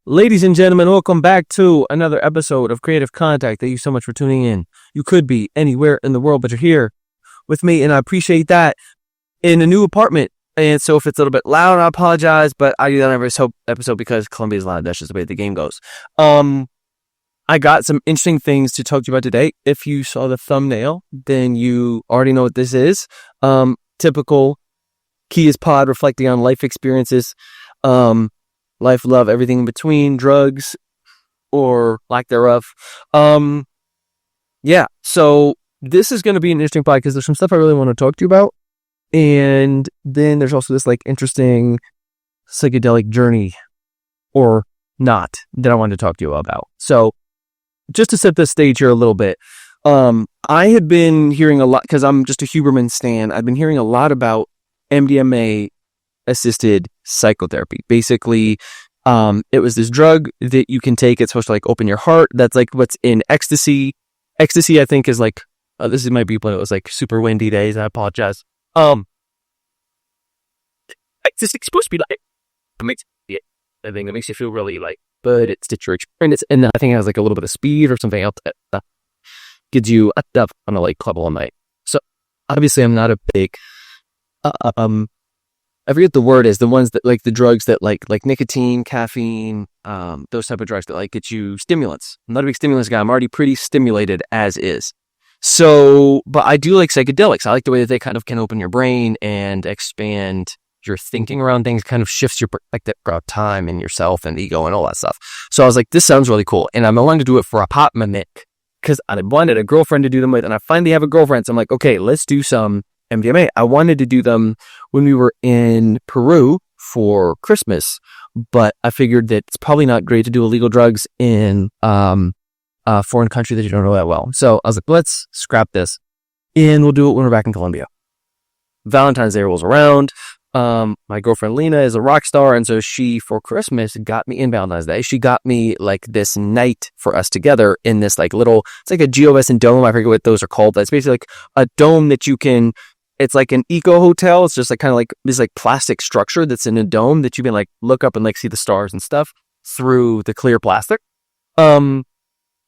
Ladies and gentlemen, welcome back to another episode of Creative Contact. Thank you so much for tuning in. You could be anywhere in the world, but you're here with me, and I appreciate that, in a new apartment. And so if it's a little bit loud, I apologize, but I do that on every episode because Columbia's loud. That's just the way the game goes. I got some interesting things to talk to you about today. If you saw the thumbnail, then you already know what this is. Typical Kia's pod reflecting on life experiences. Life, love, everything in between, drugs, or lack thereof. Yeah, so this is going to be an interesting podcast because there's some stuff I really want to talk to you about. And then there's also this interesting psychedelic journey, or not, that I wanted to talk to you about. So just to set the stage here a little bit, I had been hearing a lot, because I'm just a Huberman stan, I've been hearing a lot about MDMA assisted psychotherapy. Basically, it was this drug that you can take. It's supposed to open your heart. That's what's in ecstasy. Ecstasy, I think, is this might be when it was super windy days. I apologize. Ecstasy is supposed to be I think it makes you feel really but it's your experience, and I think it has a little bit of speed or something else that gives you up on a club all night. So obviously, I'm not a big I forget the word is, the ones that the drugs that like nicotine, caffeine, those type of drugs that get you stimulants. I'm not a big stimulants guy. I'm already pretty stimulated as is. So, but I do like psychedelics. I like the way that they kind of can open your brain and expand your thinking around things, kind of shifts your perspective about time and yourself and ego and all that stuff. So I was like, this sounds really cool. And I'm wanting to do it for a pop minute because I wanted a girlfriend to do them with, and I finally have a girlfriend. So I'm like, okay, let's do some MDMA. I wanted to do them when we were in Peru for Christmas, but I figured that it's probably not great to do illegal drugs in a foreign country that you don't know that well. So I was like, let's scrap this and we'll do it when we're back in Colombia. Valentine's Day rolls around. My girlfriend Lena is a rock star, and so she, for Christmas, got me in Valentine's Day. She got me this night for us together in this little, it's like a geovescent dome. I forget what those are called. That's basically a dome that you can. It's like an eco hotel. It's just kind of this plastic structure that's in a dome that you can look up and see the stars and stuff through the clear plastic. And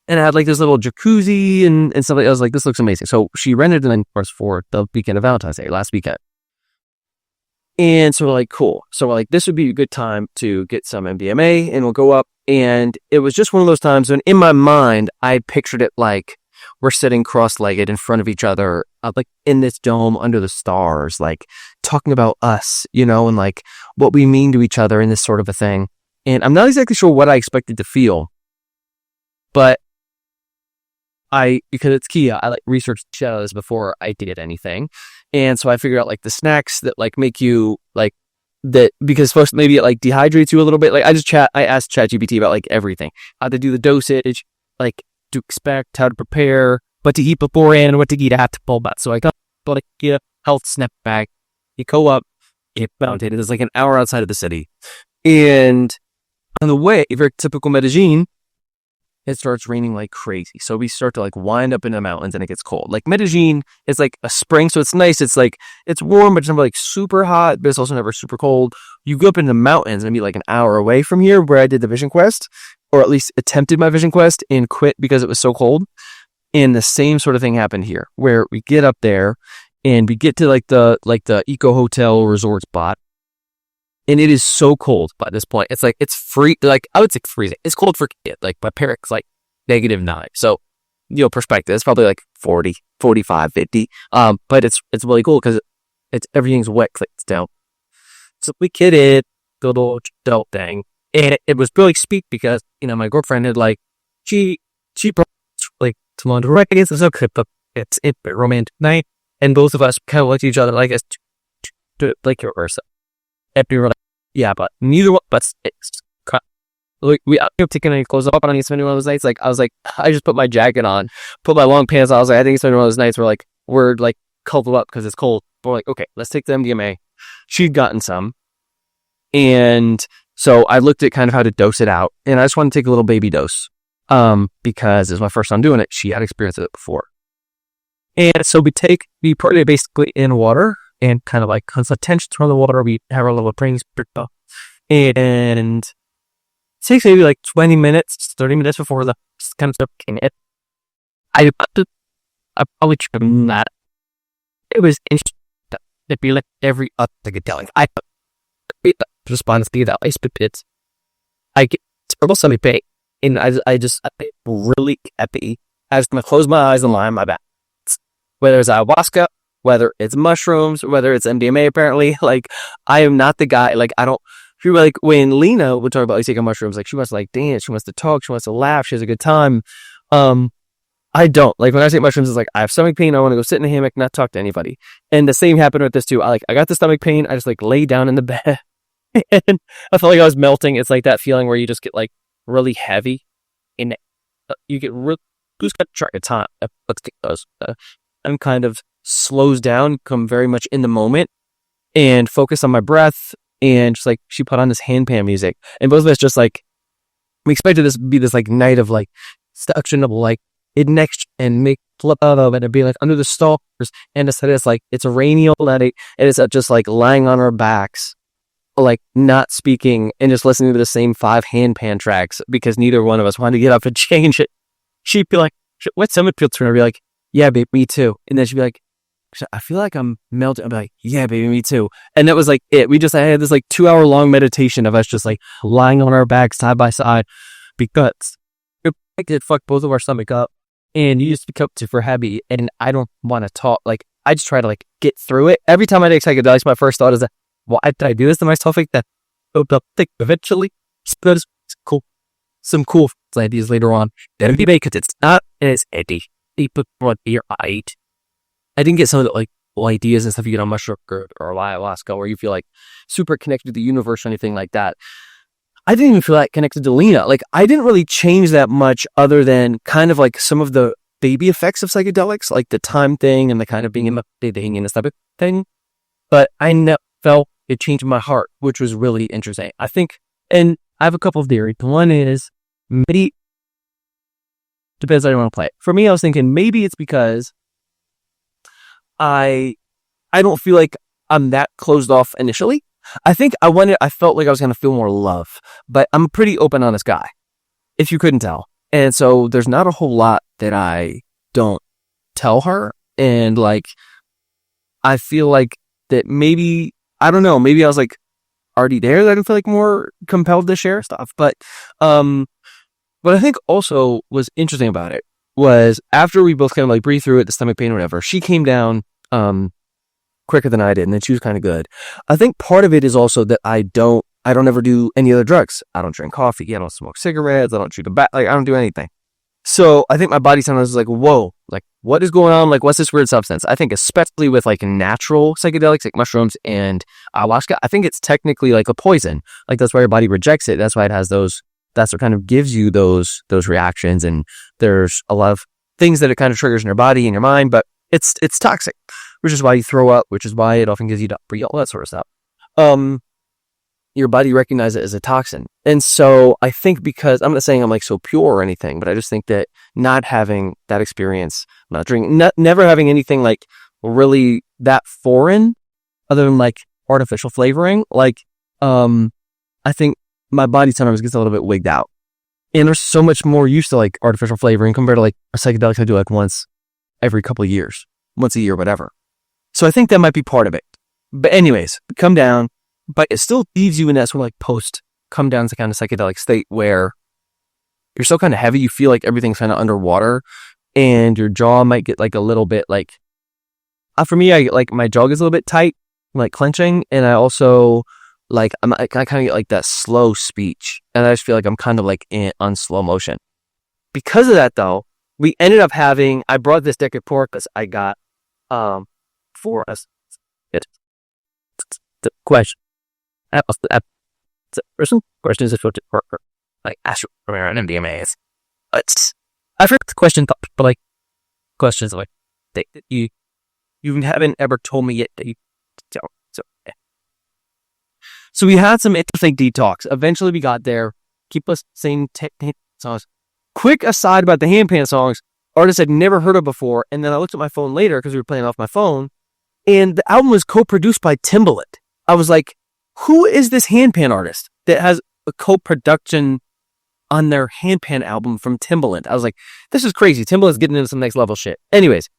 it had this little jacuzzi and stuff. I was like, this looks amazing. So she rented it, of course, for the weekend of Valentine's Day, last weekend. And so we're like, cool. So we're like, this would be a good time to get some MDMA and we'll go up. And it was just one of those times when in my mind, I pictured it we're sitting cross-legged in front of each other, in this dome under the stars, talking about us, and what we mean to each other in this sort of a thing. And I'm not exactly sure what I expected to feel, but because it's Kia, I researched shit out of this before I did anything. And so I figured out the snacks that make you that, because supposed to maybe it dehydrates you a little bit. I asked ChatGPT about everything, how to do the dosage, to expect, how to prepare, what to eat beforehand, what to eat after, all that. So I got a health snap bag. You go up, it mounted. It is an hour outside of the city. And on the way, very typical Medellin, it starts raining like crazy. So we start to wind up in the mountains and it gets cold. Medellin is a spring, so it's nice. It's it's warm, but it's never super hot, but it's also never super cold. You go up in the mountains and be an hour away from here where I did the vision quest, or at least attempted my vision quest and quit because it was so cold. And the same sort of thing happened here, where we get up there and we get to the eco hotel resort spot. And it is so cold by this point. It's it's free. I would say freezing. It's cold for kids. My parents -9. So, perspective, it's probably 40, 45, 50. But it's really cool because everything's wet, clicks down. So we kidded the little adult thing. And it was really sweet because, my girlfriend had she brought to London, right? It's so good, but it's a romantic night. And both of us kind of looked at each other your versa. And we were yeah, but neither one, but it's we ended taking any clothes off. I don't need to spend one of those nights. I was I just put my jacket on, put my long pants on. I was I think it's one of those nights where we're cuddled up because it's cold. But we're okay, let's take the MDMA. She'd gotten some. And so I looked at kind of how to dose it out. And I just wanted to take a little baby dose. Because it's my first time doing it. She had experienced it before. And so we put it basically in water. And kind of because the tension's from the water, we have our little brains, and takes maybe like 20 minutes, 30 minutes before the kind of stuff came in. I probably trimmed that. It was interesting. It'd be like every other psychedelic. I response to that. I spit bits. I get terrible stomach pain, and I really happy. I just close my eyes and lie on my back. Whether it's ayahuasca, whether it's mushrooms, whether it's MDMA, apparently, like, I am not the guy, like, I don't, she like, when Lena would talk about, like, taking mushrooms, like, she wants to, like, dance, she wants to talk, she wants to laugh, she has a good time. I don't. Like, when I take mushrooms, it's like, I have stomach pain, I want to go sit in a hammock, not talk to anybody. And the same happened with this, too. I got the stomach pain, I just, like, lay down in the bed, and I felt like I was melting. It's like that feeling where you just get, like, really heavy, and you get really, lose track of time. I'm kind of slows down, come very much in the moment, and focus on my breath. And just like, she put on this handpan music, and both of us just like, we expected this to be this like night of like seduction of like it next and make flip out of it and be like under the stars. And instead it's like, it's a rainy old night, and it's just like lying on our backs, like not speaking and just listening to the same 5 handpan tracks because neither one of us wanted to get up and change it. She'd be like, what's stomach feel to her? I'd be like, yeah, babe, me too. And then she'd be like, I feel like I'm melting. I'd be like, yeah, baby, me too. And that was like it. I had this like 2-hour long meditation of us just like lying on our backs side by side because it did fuck both of our stomach up, and you just become super heavy. And I don't want to talk. Like, I just try to like get through it. Every time I take psychedelics, my first thought is that, why did I do this to myself like that? Thick eventually. It's cool. Some cool ideas later on. Then be because it's not, and it's Eddie. I didn't get some of the like ideas and stuff you get on mushroom or ayahuasca, where you feel like super connected to the universe or anything like that. I didn't even feel that connected to Lena. Like, I didn't really change that much other than kind of like some of the baby effects of psychedelics, like the time thing and the kind of being in the thing and this type of thing. But I felt it changed my heart, which was really interesting. I think, and I have a couple of theories. One is maybe, depends how you want to play it. For me, I was thinking maybe it's because I don't feel like I'm that closed off initially. I think I felt like I was going to feel more love, but I'm a pretty open, honest guy, if you couldn't tell. And so there's not a whole lot that I don't tell her. And like, I feel like that maybe, I don't know, maybe I was like already there, that I feel like more compelled to share stuff. But what I think also was interesting about it was after we both kind of like breathed through it, the stomach pain or whatever, she came down quicker than I did, and then she was kind of good. I think part of it is also that I don't ever do any other drugs. I don't drink coffee, I don't smoke cigarettes, I don't shoot like I don't do anything. So I think my body sometimes is like, whoa, like what is going on? Like, what's this weird substance? I think especially with like natural psychedelics like mushrooms and ayahuasca, I think it's technically like a poison. Like, that's why your body rejects it. That's why it has those, that's what kind of gives you those reactions. And there's a lot of things that it kind of triggers in your body and your mind, but it's toxic, which is why you throw up, which is why it often gives you diarrhea, all that sort of stuff. Your body recognizes it as a toxin. And so I think, because I'm not saying I'm like so pure or anything, but I just think that not having that experience, not drinking, never having anything like really that foreign other than like artificial flavoring, like, I think my body sometimes gets a little bit wigged out. And there's so much more used to like artificial flavoring compared to like a psychedelic I do like once every couple of years, once a year, whatever. So I think that might be part of it. But anyways, come down, but it still leaves you in that sort of like post come down to kind of psychedelic state where you're so kind of heavy, you feel like everything's kind of underwater, and your jaw might get like a little bit like, for me, I get like my jaw gets a little bit tight, like clenching, and I also like, I kind of get like that slow speech, and I just feel like I'm kind of like on slow motion. Because of that though, we ended up having, I brought this deck of pork because I got for us. The question. The first question is if you like Astro Romero and MDMA is. I forget the question, but like questions like that you haven't ever told me yet that you don't. So we had some interesting detox. Eventually we got there. Keep us same songs. Quick aside about the handpan songs, artists I'd never heard of before, and then I looked at my phone later because we were playing off my phone, and the album was co-produced by Timbaland. I was like, who is this handpan artist that has a co-production on their handpan album from Timbaland. I was like, this is crazy. Timbaland's getting into some next level shit. Anyways,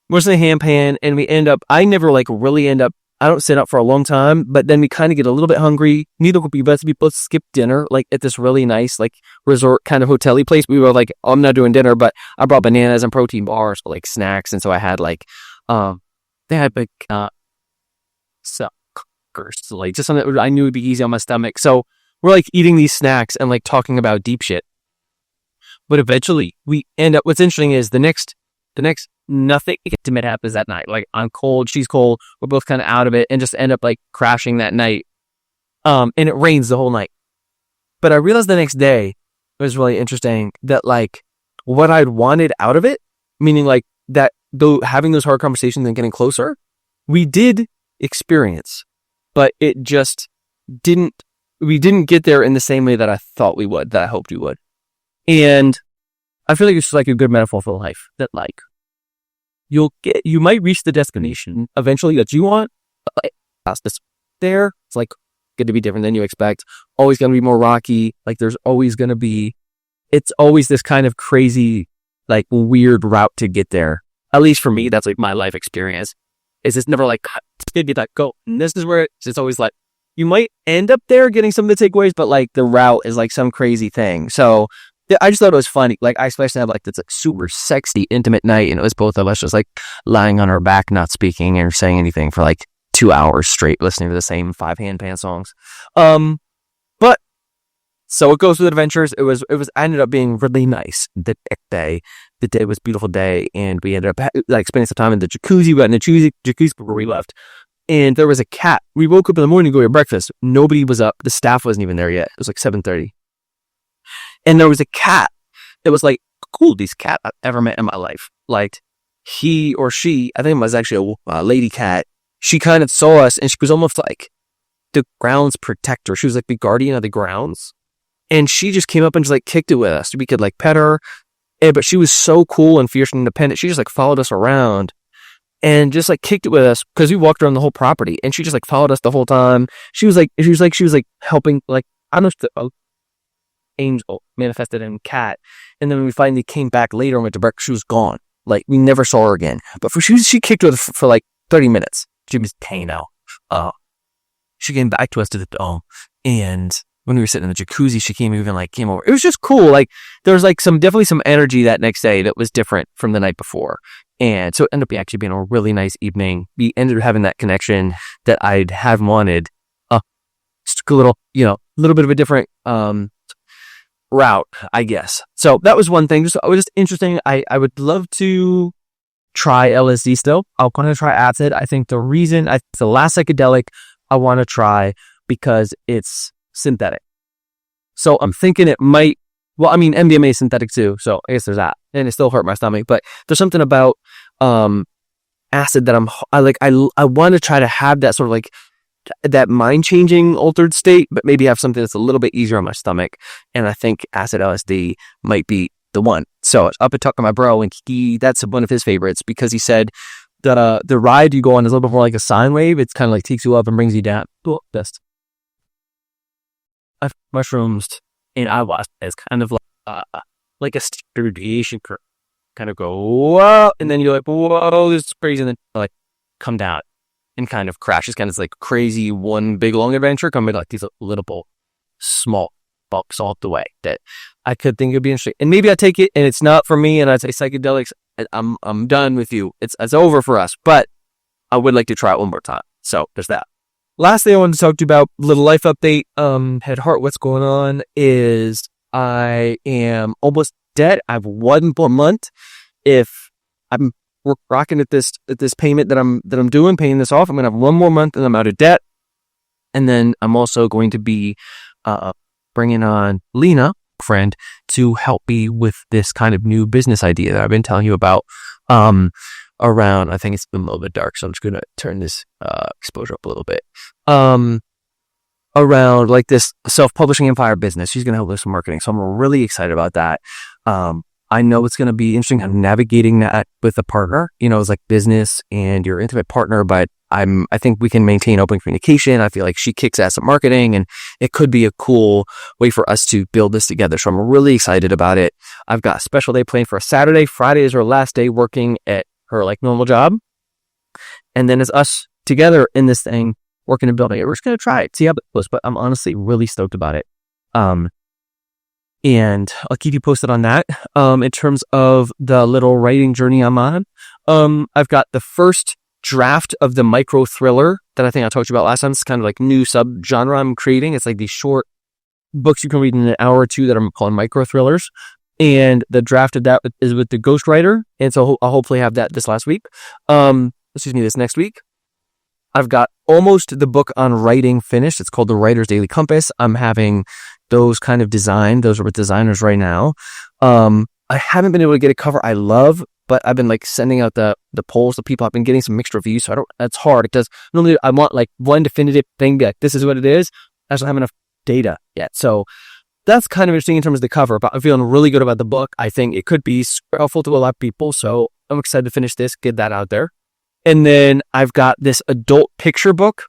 we're listening to handpan, and I never like really end up, I don't sit up for a long time, but then we kind of get a little bit hungry. Neither would be best. We both skip dinner, like at this really nice, like resort kind of hotel-y place. We were like, oh, I'm not doing dinner, but I brought bananas and protein bars for like snacks. And so I had like, they had like, suckers, like just something that I knew would be easy on my stomach. So we're like eating these snacks and like talking about deep shit. But eventually we end up, what's interesting is the next nothing intimate happens that night. Like I'm cold, she's cold, we're both kind of out of it, and just end up like crashing that night. And it rains the whole night. But I realized the next day, it was really interesting that like what I'd wanted out of it, meaning like that though having those hard conversations and getting closer, we did experience, but it just we didn't get there in the same way that I thought we would, that I hoped we would. And I feel like it's just like a good metaphor for life, that like you might reach the destination eventually that you want, but like, past this there, it's like going to be different than you expect. Always going to be more rocky. Like there's always going to be, it's always this kind of crazy, like weird route to get there. At least for me, that's like my life experience. Is it's never like, it's going to be like, go. And this is where it's always like, you might end up there getting some of the takeaways, but like the route is like some crazy thing. So yeah, I just thought it was funny. Like I especially had like this like super sexy, intimate night, and it was both of us just like lying on our back, not speaking or saying anything for like 2 hours straight, listening to the same 5 handpan songs. But so it goes with adventures. I ended up being really nice the next day. The day was a beautiful day, and we ended up like spending some time in the jacuzzi. We got in the jacuzzi before we left, and there was a cat. We woke up in the morning to go to breakfast. Nobody was up. The staff wasn't even there yet. It was like 7:30. And there was a cat. It was like coolest cat I've ever met in my life. Like he or she, I think it was actually a lady cat. She kind of saw us, and she was almost like the grounds protector. She was like the guardian of the grounds. And she just came up and just like kicked it with us. We could like pet her. But she was so cool and fierce and independent. She just like followed us around and just like kicked it with us because we walked around the whole property, and she just like followed us the whole time. She was like helping, like, I don't know, angel manifested in cat. And then when we finally came back later and went to breakfast, she was gone. Like we never saw her again. But she kicked with us for like 30 minutes. She was tame now. She came back to us to the dome, and when we were sitting in the jacuzzi, she came over. It was just cool. Like there was like definitely some energy that next day that was different from the night before. And so it ended up actually being a really nice evening. We ended up having that connection that I'd have wanted. Just a little bit of a different route, I guess. So that was one thing. It was just interesting. I would love to try LSD still. I'll kind of try acid. I think the reason it's the last psychedelic I want to try because it's synthetic. So I'm thinking it might, well, I mean, MDMA is synthetic too. So I guess there's that, and it still hurt my stomach, but there's something about, acid that I want to try to have that sort of like that mind changing altered state, but maybe have something that's a little bit easier on my stomach. And I think acid LSD might be the one. So up and talking to my bro, and that's one of his favorites because he said that the ride you go on is a little bit more like a sine wave. It's kind of like takes you up and brings you down. Best. I've mushrooms and ayahuasca is kind of like a radiation curve. Kind of go whoa, and then you're like, whoa, this is crazy, and then like come down and kind of crash. It's kind of like crazy one big long adventure coming like these little small bulks all the way that I could think would be interesting. And maybe I take it and it's not for me, and I'd say psychedelics, I'm done with you. It's over for us. But I would like to try it one more time. So there's that. Last thing I wanted to talk to you about, little life update. Head heart, what's going on is I am almost dead. I have 1 more month. If I'm rocking at this payment that I'm doing, paying this off, I'm gonna have 1 more month and I'm out of debt. And then I'm also going to be bringing on Lena, friend, to help me with this kind of new business idea that I've been telling you about. Around, I think it's been a little bit dark, so I'm just gonna turn this exposure up a little bit. Around like this self-publishing empire business. She's gonna help with some marketing, so I'm really excited about that. I know it's gonna be interesting how navigating that with a partner. It's like business and your intimate partner, but I think we can maintain open communication. I feel like she kicks ass at marketing, and it could be a cool way for us to build this together. So I'm really excited about it. I've got a special day planned for a Saturday. Friday is her last day working at her like normal job. And then it's us together in this thing, working and building it. We're just going to try it, see how it goes. But I'm honestly really stoked about it. And I'll keep you posted on that. In terms of the little writing journey I'm on, I've got the first draft of the micro thriller that I think I talked about last time. It's kind of like new subgenre I'm creating. It's like these short books you can read in an hour or two that I'm calling micro thrillers. And the draft of that is with the ghostwriter. And so I'll hopefully have that this next week. I've got almost the book on writing finished. It's called The Writer's Daily Compass. I'm having those kind of designed. Those are with designers right now. I haven't been able to get a cover I love, but I've been like sending out the polls to people. I've been getting some mixed reviews, so that's hard because normally I want like one definitive thing, be like, this is what it is. I just don't have enough data yet. So that's kind of interesting in terms of the cover, but I'm feeling really good about the book. I think it could be super helpful to a lot of people. So I'm excited to finish this, get that out there. And then I've got this adult picture book.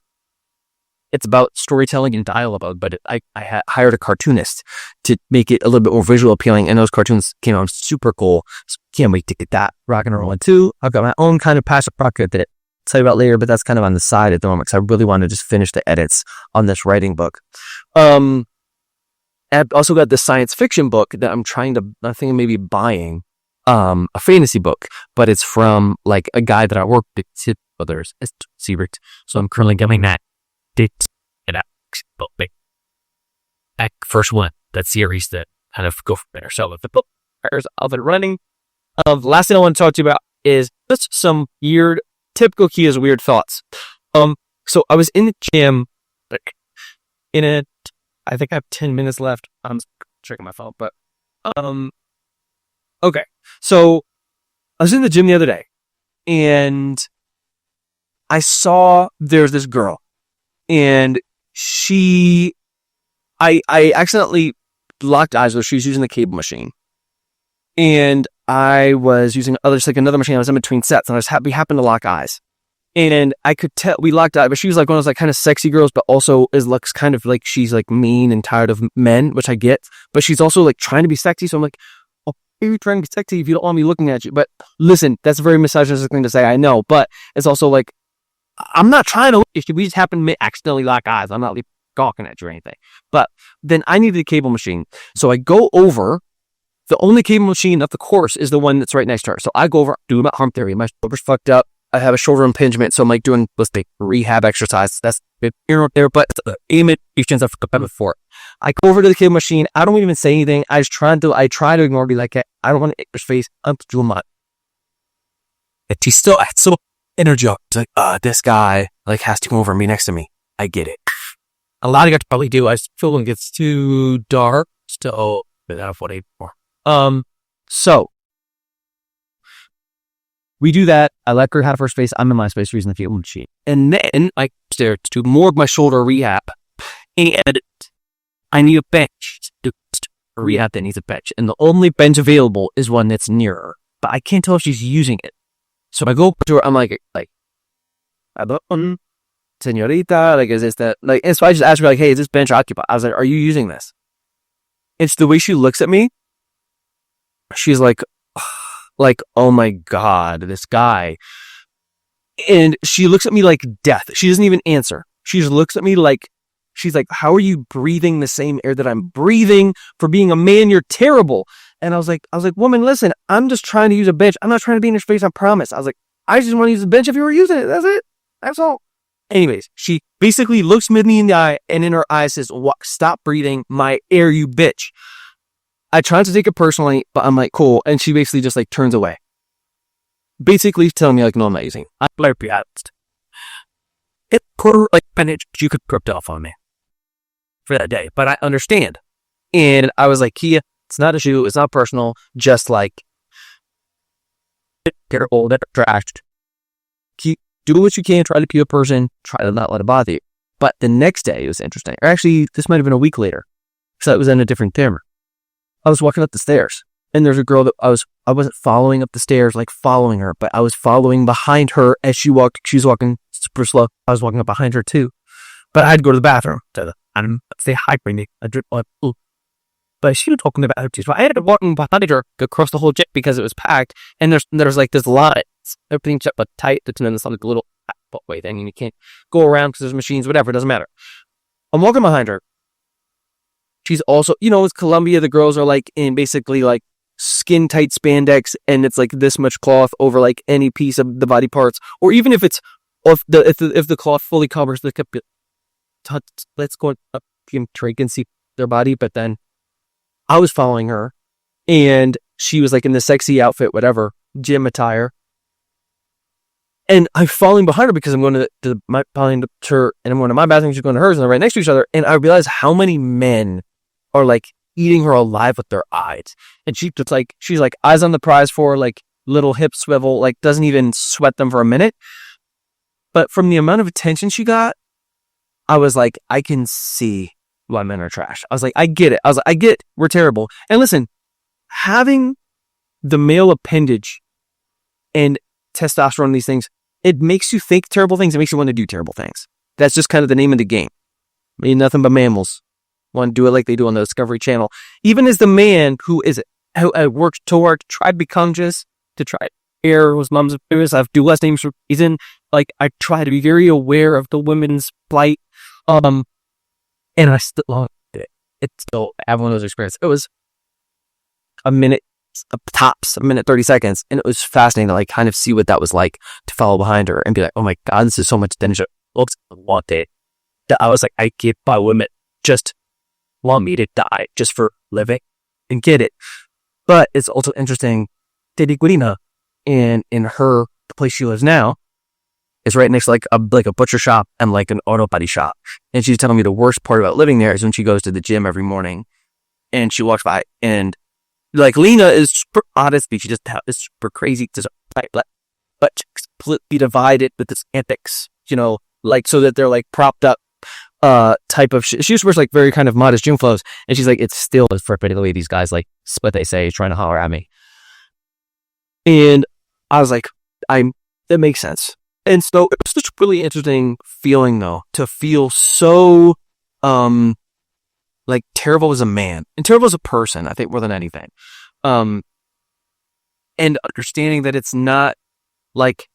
It's about storytelling and dialogue, but I hired a cartoonist to make it a little bit more visual appealing, and those cartoons came out super cool. So can't wait to get that rocking and rolling too. I've got my own kind of passion project that I'll tell you about later, but that's kind of on the side at the moment because I really want to just finish the edits on this writing book. I've also got the science fiction book that I'm thinking maybe buying. A fantasy book, but it's from like a guy that I work with, others. It's secret. So I'm currently getting that. First one, that series that kind of go from there. So if the book is up and running, the last thing I want to talk to you about is just some typical Kia's weird thoughts. So I was in the gym, like I think I have 10 minutes left. I'm checking my phone, but okay. So I was in the gym the other day and I saw there's this girl and I accidentally locked eyes with her. She was using the cable machine and I was using another machine. I was in between sets and we happened to lock eyes and I could tell we locked eyes, but she was like one of those like kind of sexy girls, but also looks kind of like she's like mean and tired of men, which I get, but she's also like trying to be sexy. So I'm like, you're trying to be sexy if you don't want me looking at you. But listen, that's a very misogynistic thing to say, I know, but it's also like, I'm not trying to look at you. We just happen to accidentally lock eyes. I'm not like gawking at you or anything. But then I needed a cable machine. So I go over, the only cable machine of the course is the one that's right next to her. So I go over, do my arm theory. My shoulder's fucked up. I have a shoulder impingement. So I'm like doing, rehab exercise. That's there, but aim it, I've forgotten before. I go over to the cable machine. I don't even say anything. I try to ignore, be like, I don't want to hit her face. I'm doing my. And she's still so energetic. It's like, this guy like has to come over and be next to me. I get it. A lot of guys probably do. I feel when it gets too dark. Still, that's what I for. So we do that. I let her have her space. I'm in my space using the cable machine, and then I stare to more of my shoulder rehab, and I need a bench to rehab that needs a bench. And the only bench available is one that's near her. But I can't tell if she's using it. So I go up to her, I'm like, señorita, like, is this that? Like, and so I just asked her, like, hey, is this bench occupied? I was like, are you using this? It's the way she looks at me. She's like, oh my God, this guy. And she looks at me like death. She doesn't even answer. She just looks at me like, she's like, how are you breathing the same air that I'm breathing? For being a man, you're terrible. And I was like, woman, listen, I'm just trying to use a bench. I'm not trying to be in your face, I promise. I was like, I just want to use the bench if you were using it. That's it. That's all. Anyways, she basically looks me in the eye and in her eyes says, stop breathing my air, you bitch. I tried to take it personally, but I'm like, cool. And she basically just like turns away. Basically telling me like, no, I'm not using. I'm like, be honest. It poor like penance you could crypt off on me for that day, but I understand. And I was like, Kia, it's not a shoe, it's not personal, just like careful, that trashed. Keep do what you can, try to be a person, try to not let it bother you. But the next day it was interesting. Or actually, this might have been a week later. So it was in a different camera. I was walking up the stairs and there's a girl that I wasn't following up the stairs, like following her, but I was following behind her as she was walking super slow. I was walking up behind her too, but I had to go to the bathroom and say hi to me. But she was talking about her too, so I had to walk behind her across the whole gym because it was packed, and there's like this lines, everything's but tight. And then there's like a little way thing, and you can't go around because there's machines, whatever. It doesn't matter. I'm walking behind her. She's also, it's Colombia. The girls are like in basically like skin tight spandex, and it's like this much cloth over like any piece of the body parts, or even if it's if the cloth fully covers the let's go up, you can see their body. But then I was following her, and she was like in the sexy outfit, whatever, gym attire. And I'm falling behind her because I'm going to her, and I'm going to my bathroom, she's going to hers, and they're right next to each other. And I realize how many men are like eating her alive with their eyes. And she's like eyes on the prize for her, like little hip swivel, like doesn't even sweat them for a minute. But from the amount of attention she got, I was like, I can see why men are trash. I was like, I get it. I get we're terrible. And listen, having the male appendage and testosterone and these things, it makes you think terrible things. It makes you want to do terrible things. That's just kind of the name of the game. I mean, nothing but mammals want to do it like they do on the Discovery Channel. Even as the man who worked toward try to be conscious, to try to air his mom's appearance. I have two last names for reason. Like, I try to be very aware of the women's plight. And I still have one of those experiences. It was a minute tops, a minute 30 seconds, and it was fascinating to like kind of see what that was like to follow behind her and be like, oh my god, this is so much danger. Looks wanted. I was like, I get by women just want me to die just for living and get it. But it's also interesting. Teddy in the place she lives now is right next to like a butcher shop and like an auto body shop. And she's telling me the worst part about living there is when she goes to the gym every morning and she walks by, and like Lena is super honestly, she just is super crazy, but completely divided with this antics, like so that they're like propped up type of shit. She just wears like very kind of modest gym clothes, and she's like, it's still frustrating the way these guys like what they say, trying to holler at me. And I was like, that makes sense. And so it was just really interesting feeling though, to feel so like terrible as a man and terrible as a person, I think more than anything. And understanding that it's not like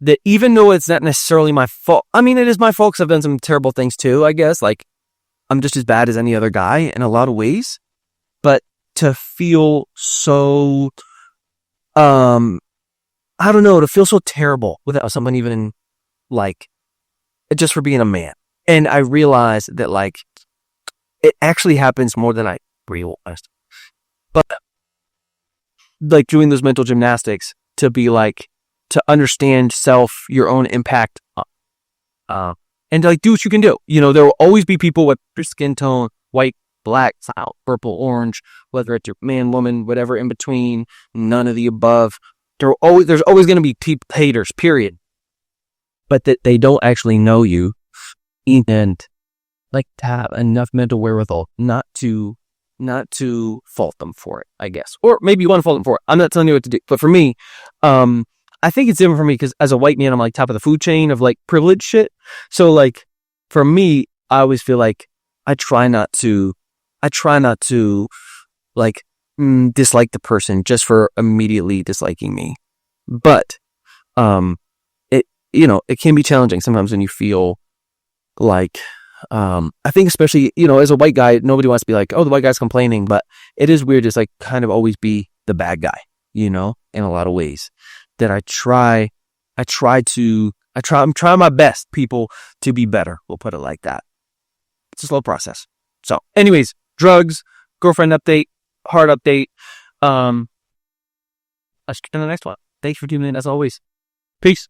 that, even though it's not necessarily my fault. I mean, it is my fault because I've done some terrible things too, I guess. Like, I'm just as bad as any other guy in a lot of ways. But to feel so, I don't know, to feel so terrible without someone even like, just for being a man. And I realized that like, it actually happens more than I realized. But like doing those mental gymnastics to be like, to understand your own impact, and to like do what you can do. There will always be people with your skin tone, white, black, purple, orange, whether it's your man, woman, whatever in between, none of the above. There's always going to be haters, period. But that they don't actually know you, and like to have enough mental wherewithal not to fault them for it, I guess. Or maybe you want to fault them for it. I'm not telling you what to do. But for me, I think it's different for me because as a white man, I'm like top of the food chain of like privilege shit. So like for me, I always feel like I try not to like dislike the person just for immediately disliking me. But it can be challenging sometimes when you feel like I think especially, as a white guy, nobody wants to be like, oh, the white guy's complaining, but it is weird to like kind of always be the bad guy, in a lot of ways. That I'm trying my best, people, to be better. We'll put it like that. It's a slow process. So anyways, drugs, girlfriend update, heart update. I'll see you in the next one. Thanks for tuning in as always. Peace.